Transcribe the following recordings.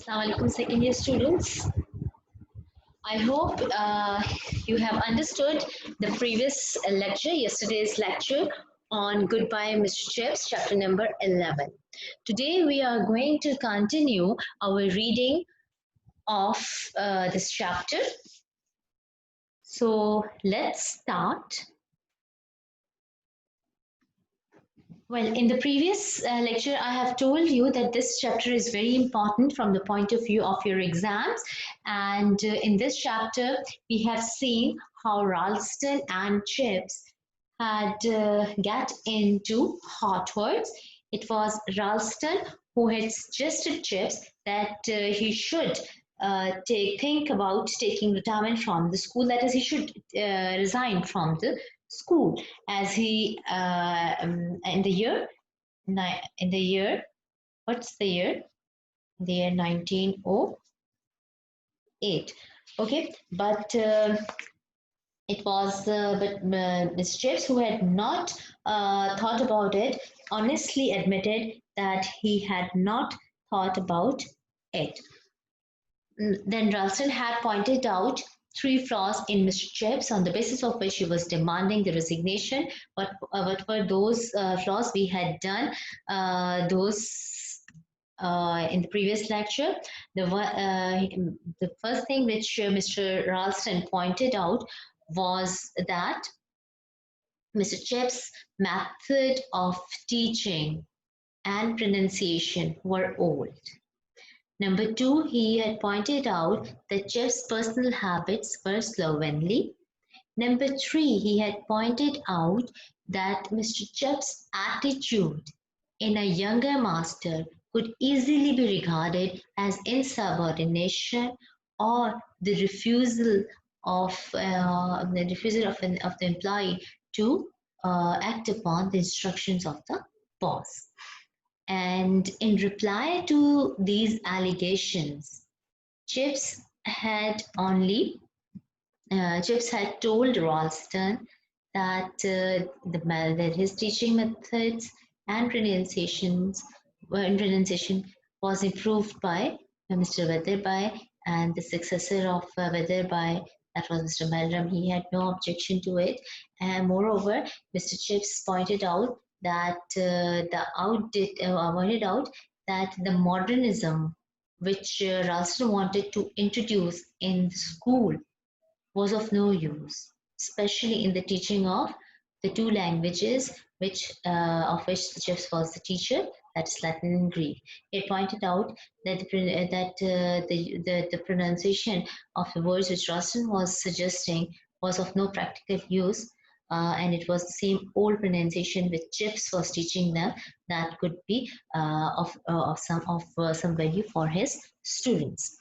Assalamualaikum second year students. I hope you have understood the previous lecture, yesterday's lecture on Goodbye Mr. Chips, chapter number 11. Today we are going to continue our reading of this chapter. So let's start. Well, in the previous lecture, I have told you that this chapter is very important from the point of view of your exams. And in this chapter, we have seen how Ralston and Chips had got into hot words. It was Ralston who had suggested Chips that he should think about taking retirement from the school. That is, he should resign from the school as he in the year what's the year? The year 1908. Okay, but it was Ms. Chips, who had not thought about it, honestly admitted that he had not thought about it. Then Ralston had pointed out three flaws in Mr. Chips on the basis of which he was demanding the resignation. What were those flaws? We had done those in the previous lecture. The first thing which Mr. Ralston pointed out was that Mr. Chips' method of teaching and pronunciation were old. Number two, he had pointed out that Chips' personal habits were slovenly. Number three, he had pointed out that Mr. Chips' attitude in a younger master could easily be regarded as insubordination or the refusal of the employee to act upon the instructions of the boss. And in reply to these allegations, Chips had told Ralston that that his teaching methods and pronunciation was improved by Mr. Weatherby, and the successor of Weatherby, that was Mr. Meldrum, he had no objection to it. And moreover, Mr. Chips pointed out that the modernism which Ralston wanted to introduce in the school was of no use, especially in the teaching of the two languages of which Chips was the teacher, that is Latin and Greek. It pointed out that the pronunciation of the words which Ralston was suggesting was of no practical use, and it was the same old pronunciation which Chips was teaching them that could be of some value for his students.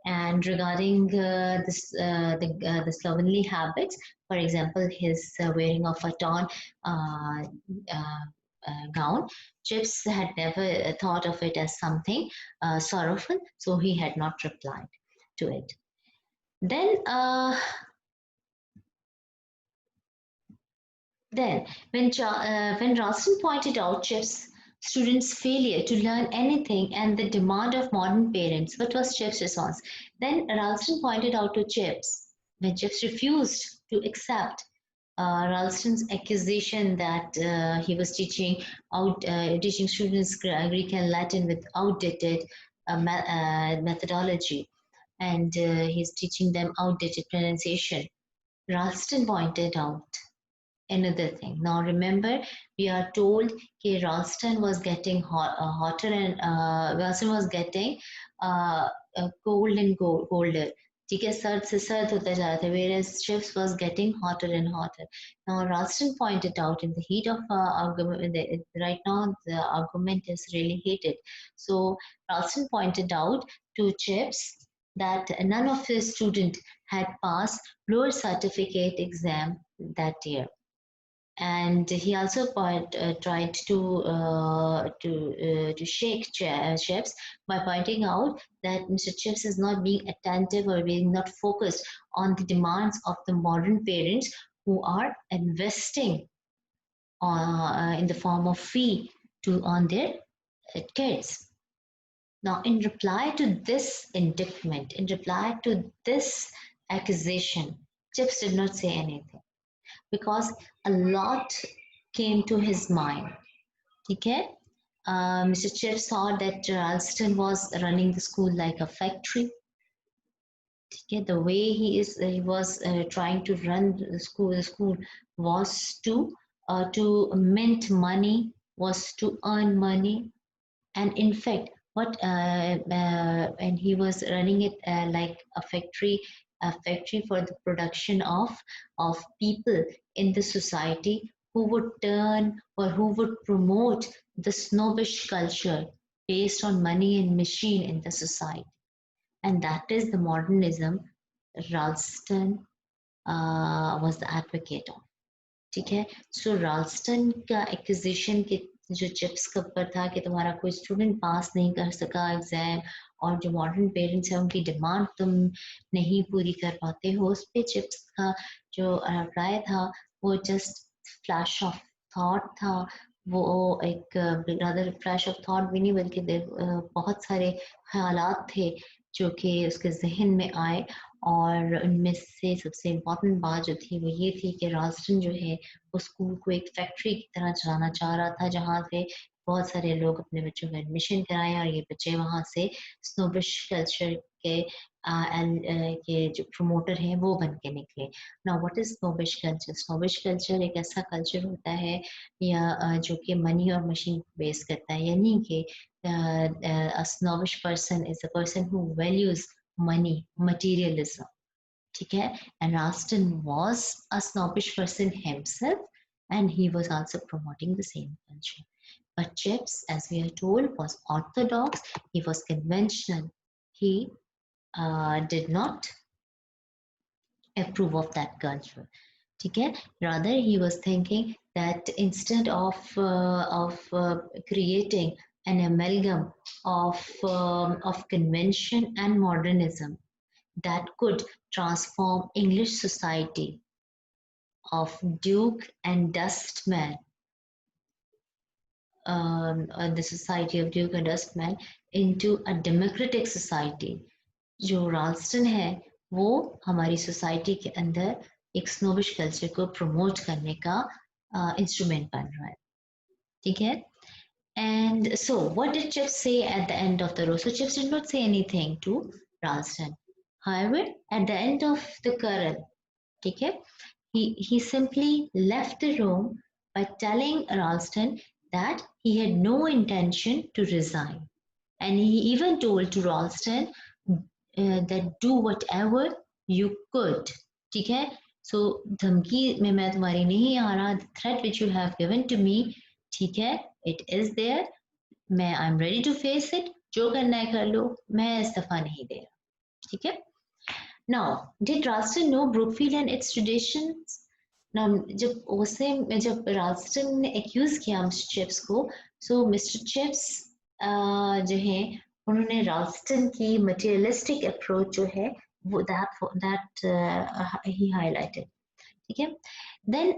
And regarding the slovenly habits, for example, his wearing of a torn gown, Chips had never thought of it as something sorrowful, so he had not replied to it. Then when Ralston pointed out Chips' students' failure to learn anything and the demand of modern parents, what was Chips' response? Then Ralston pointed out to Chips, when Chips refused to accept Ralston's accusation that he was teaching students Greek and Latin with outdated methodology, and he's teaching them outdated pronunciation. Ralston pointed out another thing. Now remember, we are told that Ralston was getting hotter and Ralston was getting cold and colder. ठीक है, सर्द से सर्द होता जा रहा था, whereas Chips was getting hotter and hotter. Now Ralston pointed out in the heat of argument, right now the argument is really heated. So Ralston pointed out to Chips that none of his students had passed lower certificate exam that year. And he also tried to shake Chips by pointing out that Mr. Chips is not being attentive or being not focused on the demands of the modern parents who are investing in the form of fee on their kids. Now, in reply to this indictment, in reply to this accusation, Chips did not say anything because a lot came to his mind. Okay? Mr. Chips thought that Ralston was running the school like a factory. Okay? The way he was trying to run the school was to mint money, was to earn money, and in fact and he was running it like a factory for the production of people in the society who would turn or who would promote the snobbish culture based on money and machine in the society, and that is the modernism Ralston was the advocate of. ठीक है, सो राल्स्टन का acquisition के जो chips का ऊपर था कि तुम्हारा कोई स्टूडेंट पास नहीं कर सका एग्जाम और जो मॉडर्न पेरेंट्स हैं उनकी डिमांड तुम नहीं पूरी कर पाते हो, उस पे चिप्स का जो राय था वो जस्ट फ्लैश ऑफ थॉट था। वो एक रादर फ्लैश ऑफ थॉट भी नहीं बल्कि बहुत सारे ख्यालात थे जो कि उसके जहन में आए, और उनमें से सबसे इम्पोर्टेंट बात जो थी वो ये थी कि राल्स्टन जो है वो स्कूल को एक फैक्ट्री की तरह चलाना चाह रहा था जहाँ से बहुत सारे लोग अपने बच्चों का एडमिशन कराएं और ये बच्चे वहाँ से स्नोबिश कल्चर के जो प्रमोटर हैं वो बन के निकले। Now what is snobbish culture? Snobbish culture एक ऐसा कल्चर होता है या जो कि मनी और मशीन बेस करता है, यानी कि a snobbish person is a person who values money, materialism. ठीक है? And Ralston was a snobbish person himself, and he was also promoting the same culture. But Chips, as we are told, was orthodox. He was conventional. He did not approve of that culture. ठीक है? Rather, he was thinking that instead of creating an amalgam of convention and modernism that could transform English society of Duke and Dustman, the society of Duke and Dustman, into a democratic society. जो राल्स्टन है वो हमारी society के अंदर एक snobbish culture को promote करने का इंस्ट्रूमेंट बन रहा है। ठीक है? And so what did Chips say at the end of the row? So Chips did not say anything to Ralston. However, at the end of the quarrel, okay, he simply left the room by telling Ralston that he had no intention to resign. And he even told to Ralston that do whatever you could. ठीक है? So धमकी में मैं तुम्हारी नहीं आ रहा. The threat which you have given to me, ठीक है? It is there. I'm ready to face it. जो करना है कर लो. मैं इस्तीफा नहीं दे रहा. ठीक है? Now, did Ralston know Brookfield and its traditions? Now, जब Ralston ने accuse किया Mr. Chips को, so Mr. Chips जो है उन्होंने Ralston की materialistic approach जो है वो that he highlighted. Okay. Then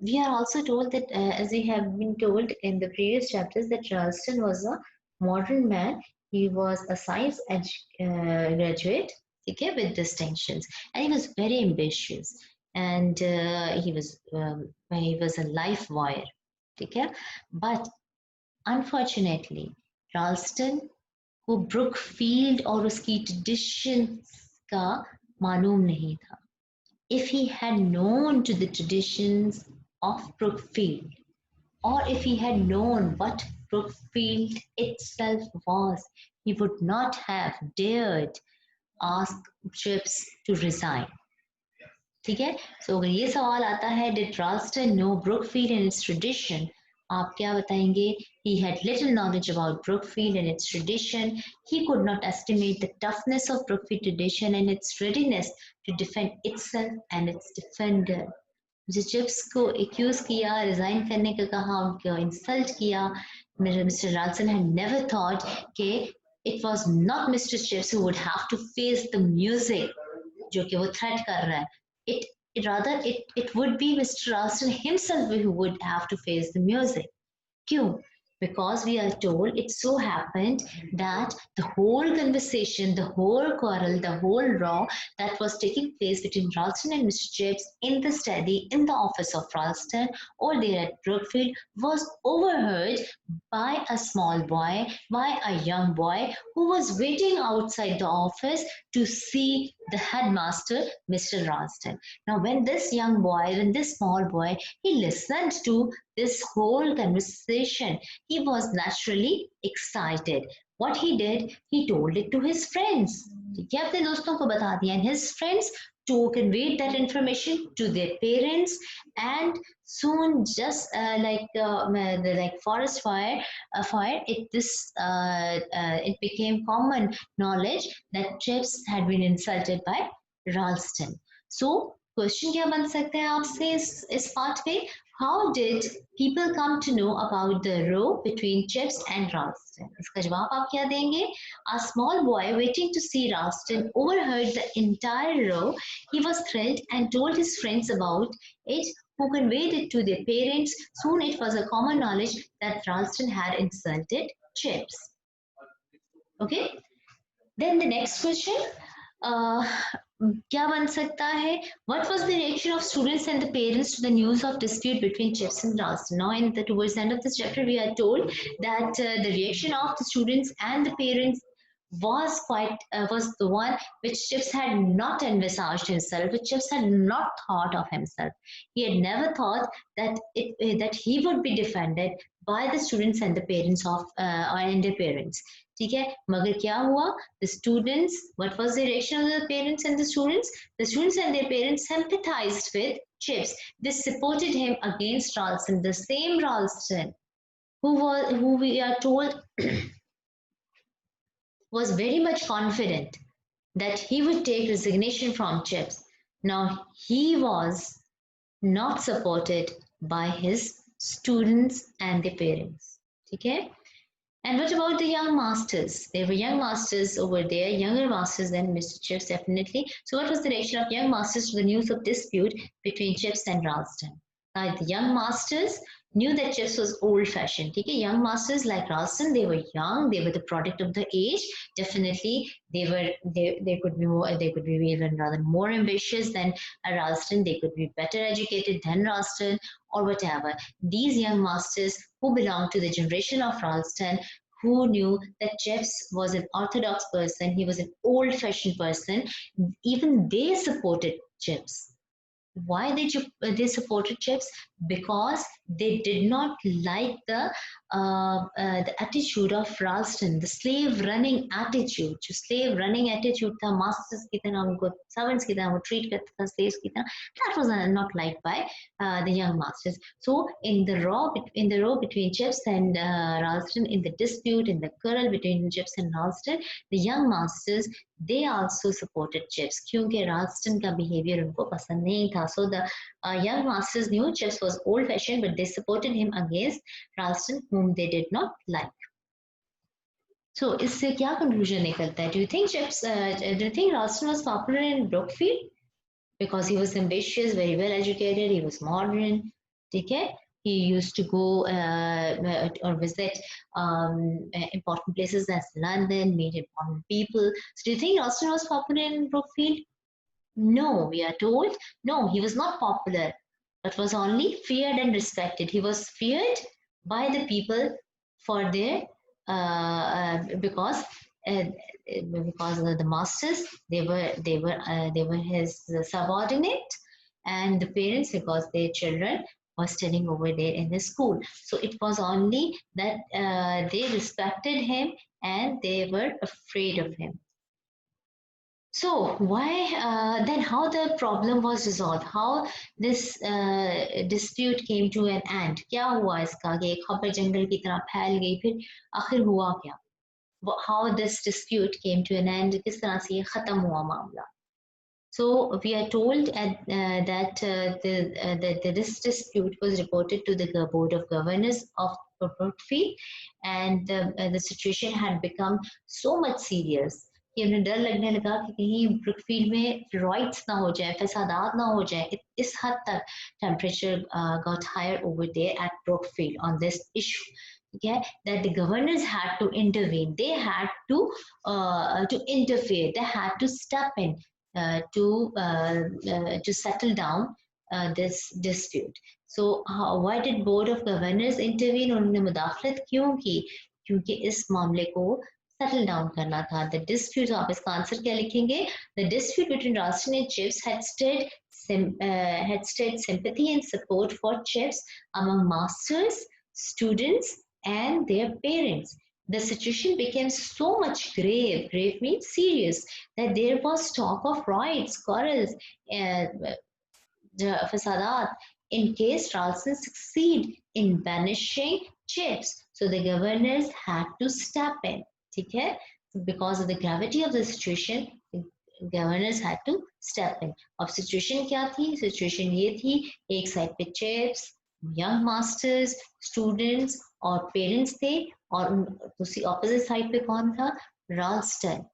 we are also told that as we have been told in the previous chapters that Ralston was a modern man. He was a science graduate, okay, with distinctions, and he was very ambitious, and he was a life wire, okay. But unfortunately, Ralston को Brookfield और उसकी traditions का मालूम नहीं था. If he had known to the traditions of Brookfield, or if he had known what Brookfield itself was, he would not have dared ask Chips to resign. ठीक है? So अगर ये सवाल आता है, did Ralston know Brookfield and its tradition? आप क्या बताएंगे? He had little knowledge about Brookfield and its tradition. He could not estimate the toughness of Brookfield tradition and its readiness to defend itself and its defender. मुझे chips को accused किया, resign करने का कहा, उनको इंसल्ट किया. Mr. Ralston had never thought कि it was not Mr. Chips who would have to face the music जो कि वो threat कर रहा है. It would be Mr. Ralston himself who would have to face the music. क्यों? because we are told it so happened that the whole conversation, the whole quarrel, the whole row that was taking place between Ralston and Mr. Chips in the study, in the office of Ralston or there at Brookfield was overheard by a small boy, by a young boy who was waiting outside the office to see the headmaster, Mr. Ralston. Now, when this young boy, when this small boy, he listened to this whole conversation, he was naturally excited. What he did, he told it to his friends. ठीक है, अपने दोस्तों को बता दिया, and his friends to convey that information to their parents, and soon just like forest fire, it became common knowledge that Chips had been insulted by Ralston. So question क्या बन सकते हैं आपसे इस पार्ट पे? How did people come to know about the row between Chips and Ralston? इसका जवाब आप क्या देंगे? A small boy waiting to see Ralston overheard the entire row. He was thrilled and told his friends about it, who conveyed it to their parents. Soon it was a common knowledge that Ralston had insulted Chips. Okay? Then the next question. क्या बन सकता है? What was the reaction of students and the parents to the news of dispute between Chips and Ralston? Now, towards the end of this chapter, we are told that the reaction of the students and the parents was the one which Chips had not envisaged himself, which Chips had not thought of himself. He had never thought that he would be defended by the students and the parents and their parents. ठीक है, मगर क्या हुआ? The students, what was the reaction of the parents and the students? The students and their parents sympathized with Chips. They supported him against Ralston, the same Ralston who we are told was very much confident that he would take resignation from Chips. Now he was not supported by his students and their parents. Okay? And what about the young masters? There were young masters over there, younger masters than Mr. Chips, definitely. So what was the reaction of young masters to the news of dispute between Chips and Ralston? Now, the young masters knew that Chips was old-fashioned. Okay? Young masters like Ralston, they were young, they were the product of the age. Definitely, they could be even rather more ambitious than Ralston. They could be better educated than Ralston or whatever. These young masters who belonged to the generation of Ralston, who knew that Chips was an orthodox person, he was an old-fashioned person, even they supported Chips. Why they supported Chips? Because they did not like the attitude of Ralston, the slave running attitude. जो slave running attitude था, masters की तरह उनको servants की तरह वो treat करता था, slaves की तरह, that was not liked by the young masters. So in the row between Chips and Ralston, in the dispute, in the quarrel between Chips and Ralston, the young masters, they also supported Chips क्योंकि Ralston का behavior उनको पसंद नहीं था. So the young masters knew Chips was old-fashioned, but they supported him against Ralston, whom they did not like. So इससे क्या conclusion निकलता है? Do you think Ralston was popular in Brookfield? Because he was ambitious, very well educated, he was modern. ठीक है? He used to go or visit important places as London, meet important people. So do you think Ralston was popular in Brookfield? No, we are told, no, he was not popular, but was only feared and respected. He was feared by the people for their because the masters they were his subordinate, and the parents because their children were studying over there in the school. So it was only that they respected him and they were afraid of him. So why then how the problem was resolved? How this dispute came to an end? क्या हुआ इसका कि एक खबर जंगल की तरह फैल गई, फिर आखिर हुआ क्या? How this dispute came to an end? किस तरह से ये खत्म हुआ मामला? So we are told that this dispute was reported to the Board of Governors of Brookfield, and the situation had become so much serious कि उन्हें डर लगने लगा कि कहीं ब्रुकफील्ड में riots ना हो जाए, फसादात ना हो जाए. इस हद तक temperature got higher over there at Brookfield on this issue. Okay, that the governors had to intervene. They had to interfere. They had to step in to settle down this dispute. So why did board of governors intervene? उन्होंने मुदाखलत क्यों की? क्योंकि इस मामले को settle down करना था. The dispute, आप इसका आंसर क्या लिखेंगे? The dispute between Ralston and Chips had stirred sympathy and support for Chips among masters, students, and their parents. The situation became so much grave means serious, that there was talk of riots, quarrels, fasadat in case Ralston succeed in banishing Chips. So the governors had to step in. Okay? Because of the gravity of the situation, governors had to step in. अब situation क्या थी? Situation ये थी, एक side पे Chips, young masters, students और parents थे, और दूसरी opposite side पे कौन था? Ralston.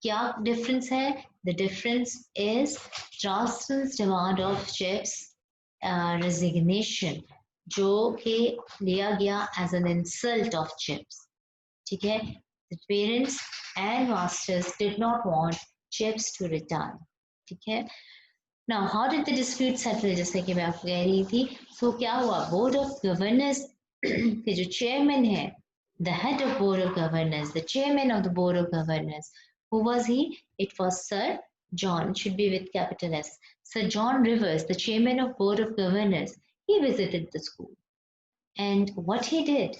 क्या difference है? The difference is Ralston's demand of Chips resignation, जो कि लिया गया as an insult of Chips. ठीक है? The parents and masters did not want Chips to return. ठीक है? Now, how did the dispute settle? जैसे कि मैं आपको कह रही थी, so क्या हुआ? Board of Governors के जो chairman है, the head of Board of Governors, the chairman of the Board of Governors, who was he? It was Sir John, should be with capital S. Sir John Rivers, the chairman of Board of Governors, he visited the school. And what he did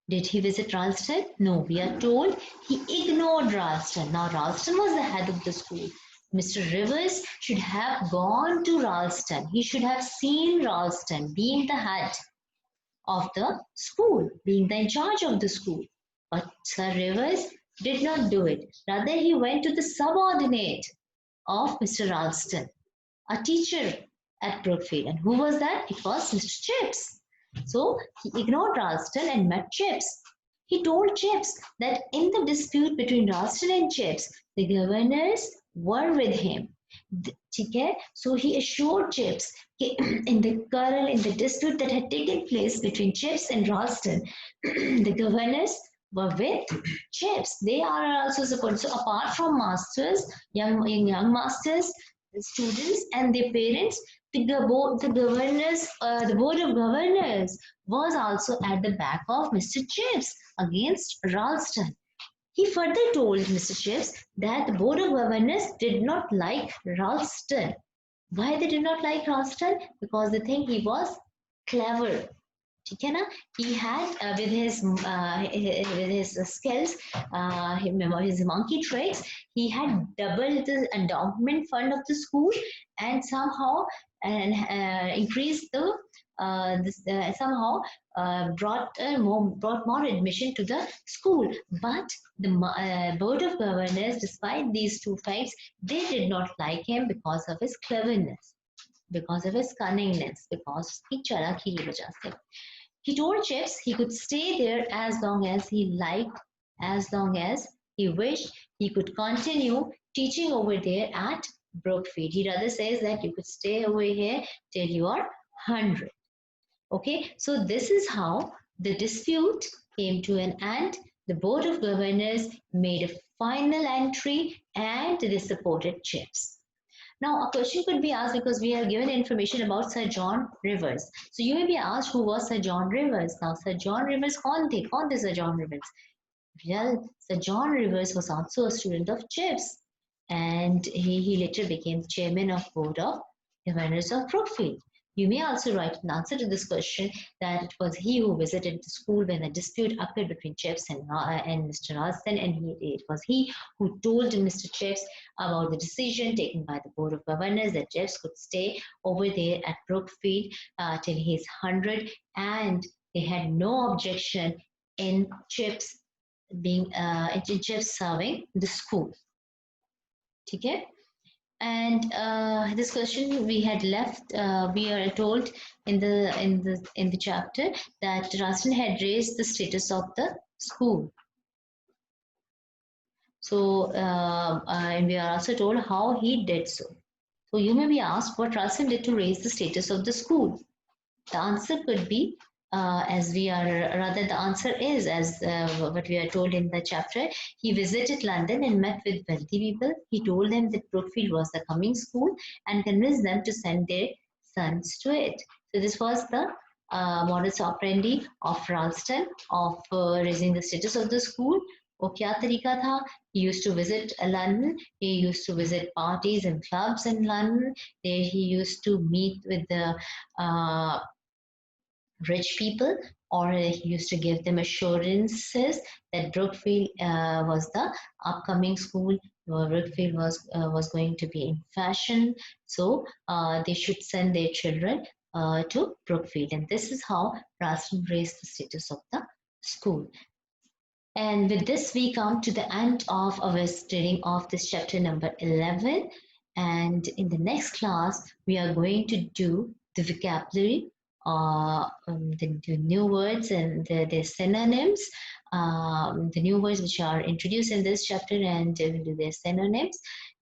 he visit Ralston? No, we are told he ignored Ralston. Now, Ralston was the head of the school. Mr. Rivers should have gone to Ralston. He should have seen Ralston being the head of the school, being the in charge of the school. But Sir Rivers did not do it. Rather, he went to the subordinate of Mr. Ralston, a teacher at Brookfield. And who was that? It was Mr. Chips. So he ignored Ralston and met Chips. He told Chips that in the dispute between Ralston and Chips, the governors were with him. Okay? So he assured Chips in the quarrel, in the dispute that had taken place between Chips and Ralston, the governors were with Chips. They are also supported. So apart from masters, young masters, students and their parents, the governors, the board of governors was also at the back of Mr. Chips against Ralston. He further told Mr. Chips that the board of governors did not like Ralston. Why they did not like Ralston? Because they think he was clever. ठीक है ना? He had with his skills, his monkey tricks, he had doubled the endowment fund of the school and somehow increased the somehow brought more admission to the school. But the board of governors, despite these two facts, they did not like him because of his cleverness, because of his cunningness, because की चालाकी की वजह से. He told Chips he could stay there as long as he liked, as long as he wished. He could continue teaching over there at Brookfield. He rather says that you could stay over here till you are 100. Okay, so this is how the dispute came to an end. The Board of Governors made a final entry and they supported Chips. Now, a question could be asked because we are given information about Sir John Rivers. So you may be asked, who was Sir John Rivers? Now, Sir John Rivers, kaun the Sir John Rivers? Well, Sir John Rivers was also a student of Chips, and he later became chairman of Board of Governors of Brookfield. You may also write an answer to this question that it was he who visited the school when a dispute occurred between Chips and Mr. Ralston, and it was he who told Mr. Chips about the decision taken by the Board of Governors that Chips could stay over there at Brookfield till he's 100, and they had no objection in Chips being in Chips serving the school. Okay? And this question we had left. We are told in the chapter that Ralston had raised the status of the school. So, and we are also told how he did so. So you may be asked what Ralston did to raise the status of the school. The answer could be as we are, rather the answer is as what we are told in the chapter. He visited London and met with wealthy people. He told them that Brookfield was the coming school and convinced them to send their sons to it. So this was the modus operandi of Ralston of raising the status of the school. वो क्या तरीका था? He used to visit London. He used to visit parties and clubs in London. There he used to meet with the rich people, or he used to give them assurances that Brookfield was the upcoming school. Brookfield was going to be in fashion, so they should send their children to Brookfield, and this is how Ralston raised the status of the school. And with this, we come to the end of our studying of this chapter number 11. And in the next class, we are going to do the vocabulary, the new words and the synonyms, the new words which are introduced in this chapter, and we'll do their synonyms.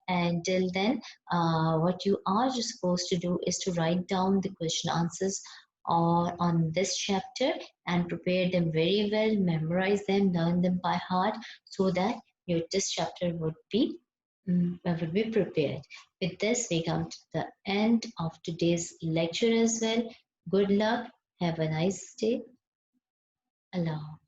And till then, what you are just supposed to do is to write down the question answers on this chapter and prepare them very well, memorize them, learn them by heart, so that your test chapter would be prepared. With this, we come to the end of today's lecture as well. Good luck. Have a nice day. Allah.